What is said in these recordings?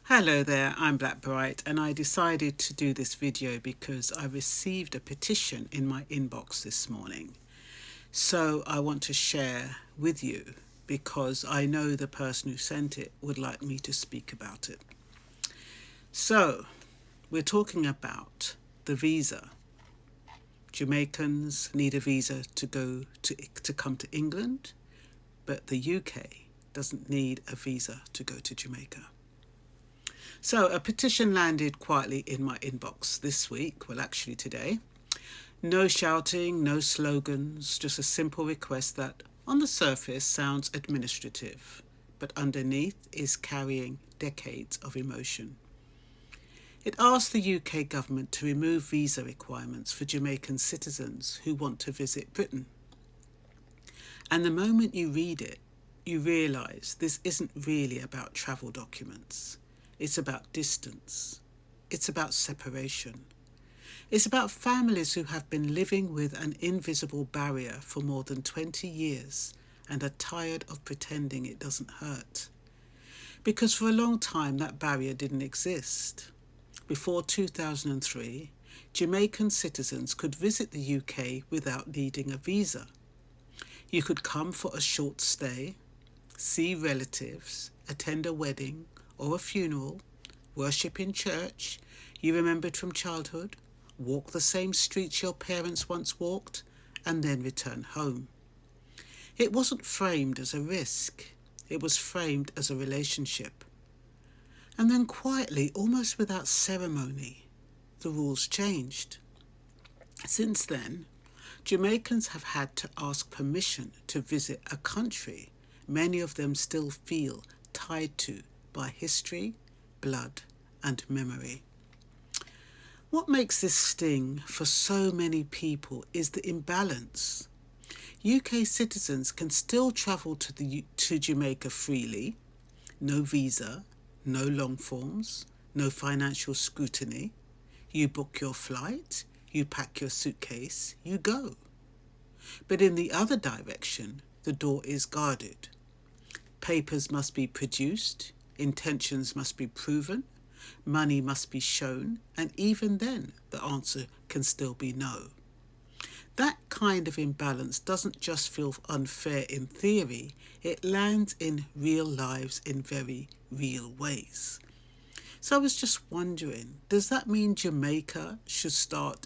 Hello there, I'm Black Bright, and I decided to do this video because I received a petition in my inbox this morning. So I want to share with you because I know the person who sent it would like me to speak about it. So we're talking about the visa. Jamaicans need a visa to come to England, but the UK doesn't need a visa to go to Jamaica. So a petition landed quietly in my inbox this week, well actually today. No shouting, no slogans, just a simple request that on the surface sounds administrative, but underneath is carrying decades of emotion. It asks the UK government to remove visa requirements for Jamaican citizens who want to visit Britain. And the moment you read it, you realise this isn't really about travel documents. It's about distance. It's about separation. It's about families who have been living with an invisible barrier for more than 20 years and are tired of pretending it doesn't hurt. Because for a long time that barrier didn't exist. Before 2003, Jamaican citizens could visit the UK without needing a visa. You could come for a short stay, see relatives, attend a wedding or a funeral, worship in church you remembered from childhood, walk the same streets your parents once walked, and then return home. It wasn't framed as a risk. It was framed as a relationship. And then quietly, almost without ceremony, the rules changed. Since then, Jamaicans have had to ask permission to visit a country many of them still feel tied to by history, blood, and memory. What makes this sting for so many people is the imbalance. UK citizens can still travel to Jamaica freely, no visa, no long forms, no financial scrutiny. You book your flight, you pack your suitcase, you go. But in the other direction, the door is guarded. Papers must be produced, intentions must be proven, money must be shown, and even then the answer can still be no. That kind of imbalance doesn't just feel unfair in theory, it lands in real lives in very real ways. So I was just wondering, does that mean Jamaica should start,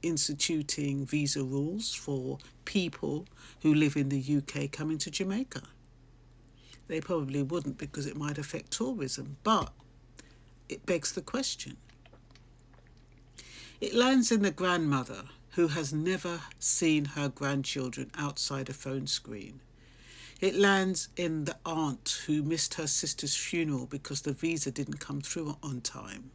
instituting visa rules for people who live in the UK coming to Jamaica? They probably wouldn't because it might affect tourism, but it begs the question. It lands in the grandmother who has never seen her grandchildren outside a phone screen. It lands in the aunt who missed her sister's funeral because the visa didn't come through on time.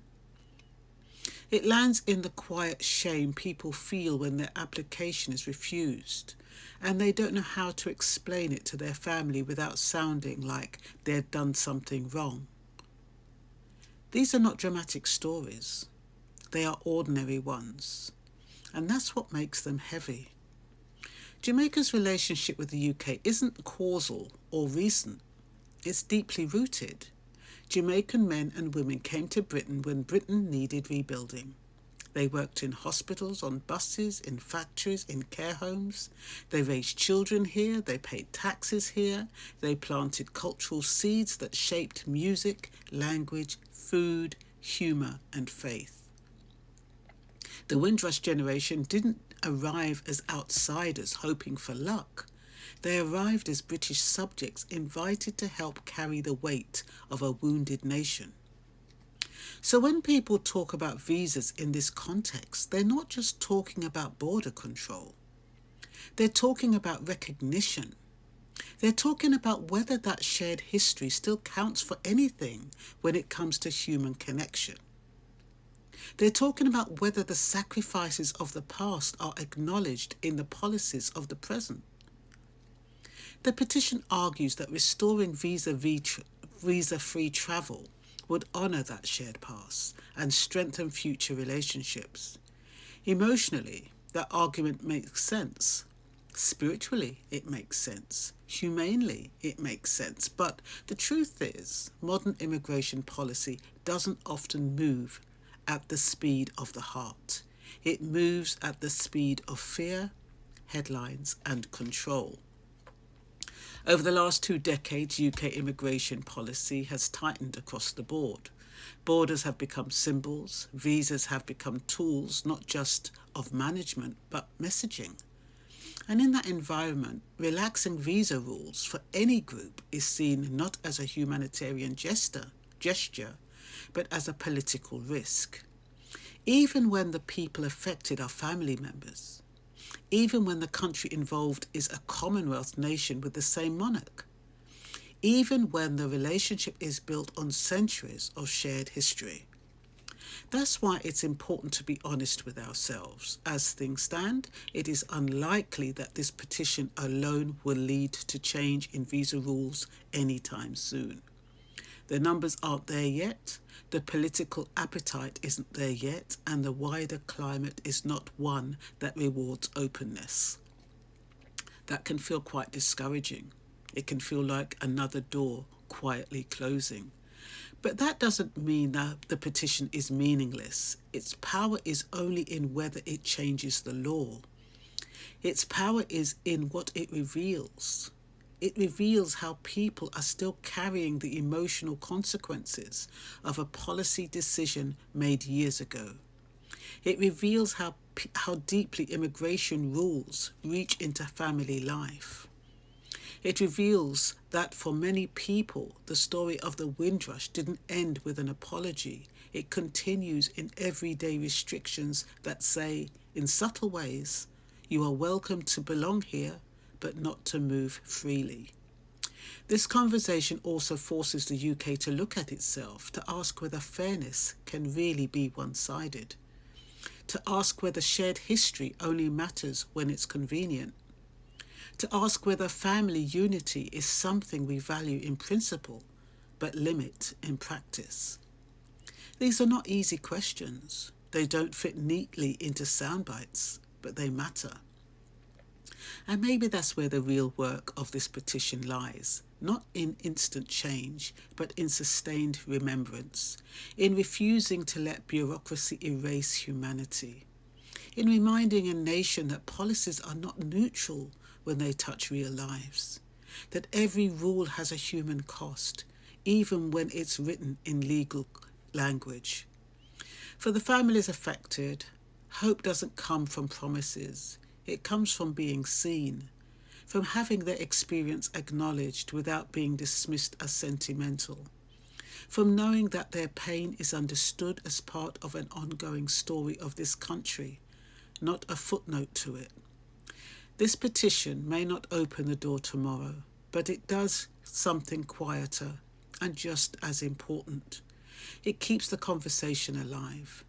It lands in the quiet shame people feel when their application is refused and they don't know how to explain it to their family without sounding like they've done something wrong. These are not dramatic stories. They are ordinary ones. And that's what makes them heavy. Jamaica's relationship with the UK isn't causal or recent. It's deeply rooted. Jamaican men and women came to Britain when Britain needed rebuilding. They worked in hospitals, on buses, in factories, in care homes. They raised children here, they paid taxes here, they planted cultural seeds that shaped music, language, food, humour and faith. The Windrush generation didn't arrive as outsiders hoping for luck. They arrived as British subjects invited to help carry the weight of a wounded nation. So when people talk about visas in this context, they're not just talking about border control. They're talking about recognition. They're talking about whether that shared history still counts for anything when it comes to human connection. They're talking about whether the sacrifices of the past are acknowledged in the policies of the present. The petition argues that restoring visa-free travel would honour that shared past and strengthen future relationships. Emotionally, that argument makes sense. Spiritually, it makes sense. Humanely, it makes sense. But the truth is, modern immigration policy doesn't often move at the speed of the heart. It moves at the speed of fear, headlines, and control. Over the last 2 decades, UK immigration policy has tightened across the board. Borders have become symbols, visas have become tools not just of management but messaging. And in that environment, relaxing visa rules for any group is seen not as a humanitarian gesture, but as a political risk. Even when the people affected are family members, even when the country involved is a Commonwealth nation with the same monarch, even when the relationship is built on centuries of shared history. That's why it's important to be honest with ourselves. As things stand, it is unlikely that this petition alone will lead to change in visa rules anytime soon. The numbers aren't there yet, the political appetite isn't there yet, and the wider climate is not one that rewards openness. That can feel quite discouraging. It can feel like another door quietly closing. But that doesn't mean that the petition is meaningless. Its power is only in whether it changes the law. Its power is in what it reveals. It reveals how people are still carrying the emotional consequences of a policy decision made years ago. It reveals how deeply immigration rules reach into family life. It reveals that for many people, the story of the Windrush didn't end with an apology. It continues in everyday restrictions that say, in subtle ways, you are welcome to belong here, but not to move freely. This conversation also forces the UK to look at itself, to ask whether fairness can really be one-sided, to ask whether shared history only matters when it's convenient, to ask whether family unity is something we value in principle, but limit in practice. These are not easy questions. They don't fit neatly into sound bites, but they matter. And maybe that's where the real work of this petition lies, not in instant change, but in sustained remembrance, in refusing to let bureaucracy erase humanity, in reminding a nation that policies are not neutral when they touch real lives, that every rule has a human cost, even when it's written in legal language. For the families affected, hope doesn't come from promises. It comes from being seen, from having their experience acknowledged without being dismissed as sentimental, from knowing that their pain is understood as part of an ongoing story of this country, not a footnote to it. This petition may not open the door tomorrow, but it does something quieter and just as important. It keeps the conversation alive.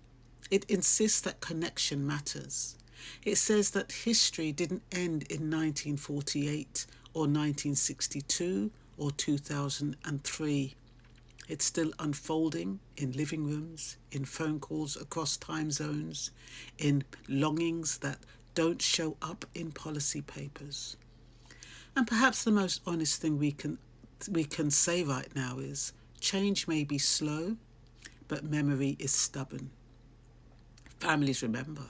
It insists that connection matters. It says that history didn't end in 1948 or 1962 or 2003. It's still unfolding in living rooms, in phone calls across time zones, in longings that don't show up in policy papers. And perhaps the most honest thing we can say right now is change may be slow, but memory is stubborn. Families remember.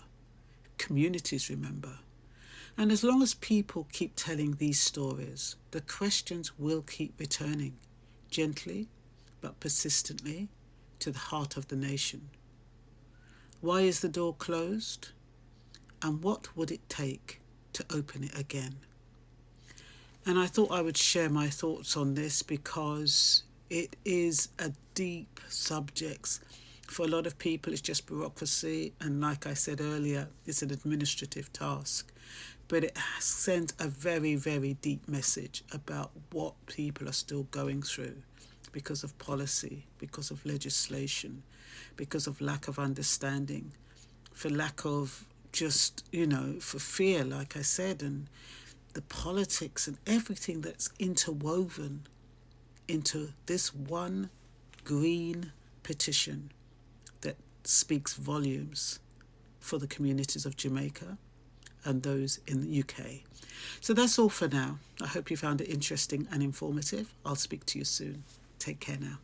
Communities remember. And as long as people keep telling these stories, the questions will keep returning, gently but persistently, to the heart of the nation. Why is the door closed? And what would it take to open it again? And I thought I would share my thoughts on this because it is a deep subject. For a lot of people, it's just bureaucracy. And like I said earlier, it's an administrative task. But it sends a very, very deep message about what people are still going through because of policy, because of legislation, because of lack of understanding, for lack of just, for fear, like I said, and the politics and everything that's interwoven into this one green petition that speaks volumes for the communities of Jamaica and those in the UK. So that's all for now. I hope you found it interesting and informative. I'll speak to you soon. Take care now.